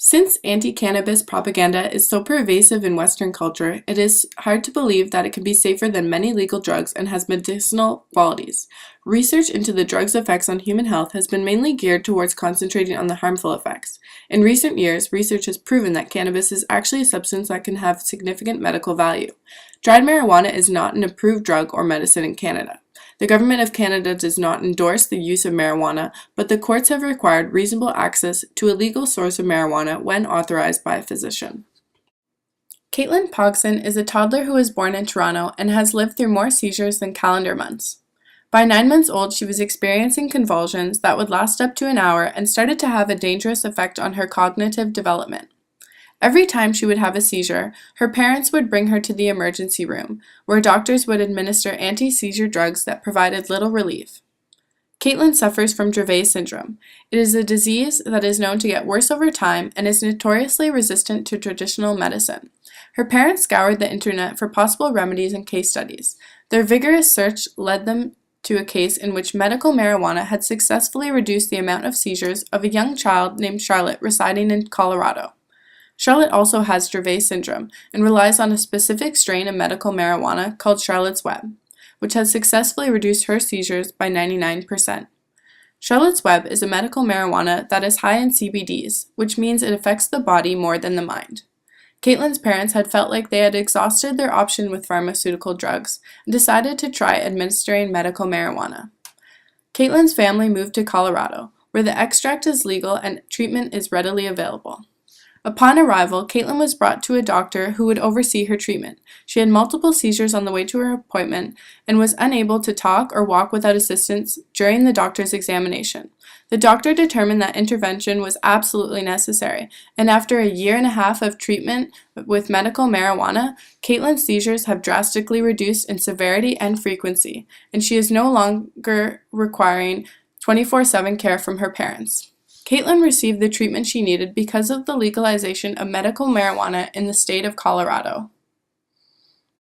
Since anti-cannabis propaganda is so pervasive in Western culture, it is hard to believe that it can be safer than many legal drugs and has medicinal qualities. Research into the drug's effects on human health has been mainly geared towards concentrating on the harmful effects. In recent years, research has proven that cannabis is actually a substance that can have significant medical value. Dried marijuana is not an approved drug or medicine in Canada. The Government of Canada does not endorse the use of marijuana, but the courts have required reasonable access to a legal source of marijuana when authorized by a physician. Caitlin Pogson is a toddler who was born in Toronto and has lived through more seizures than calendar months. By 9 months old, she was experiencing convulsions that would last up to an hour and started to have a dangerous effect on her cognitive development. Every time she would have a seizure, her parents would bring her to the emergency room, where doctors would administer anti-seizure drugs that provided little relief. Caitlin suffers from Dravet syndrome. It is a disease that is known to get worse over time and is notoriously resistant to traditional medicine. Her parents scoured the internet for possible remedies and case studies. Their vigorous search led them to a case in which medical marijuana had successfully reduced the amount of seizures of a young child named Charlotte residing in Colorado. Charlotte also has Dravet syndrome and relies on a specific strain of medical marijuana called Charlotte's Web, which has successfully reduced her seizures by 99%. Charlotte's Web is a medical marijuana that is high in CBDs, which means it affects the body more than the mind. Caitlin's parents had felt like they had exhausted their option with pharmaceutical drugs and decided to try administering medical marijuana. Caitlin's family moved to Colorado, where the extract is legal and treatment is readily available. Upon arrival, Caitlin was brought to a doctor who would oversee her treatment. She had multiple seizures on the way to her appointment and was unable to talk or walk without assistance during the doctor's examination. The doctor determined that intervention was absolutely necessary, and after a year and a half of treatment with medical marijuana, Caitlin's seizures have drastically reduced in severity and frequency, and she is no longer requiring 24/7 care from her parents. Caitlin received the treatment she needed because of the legalization of medical marijuana in the state of Colorado.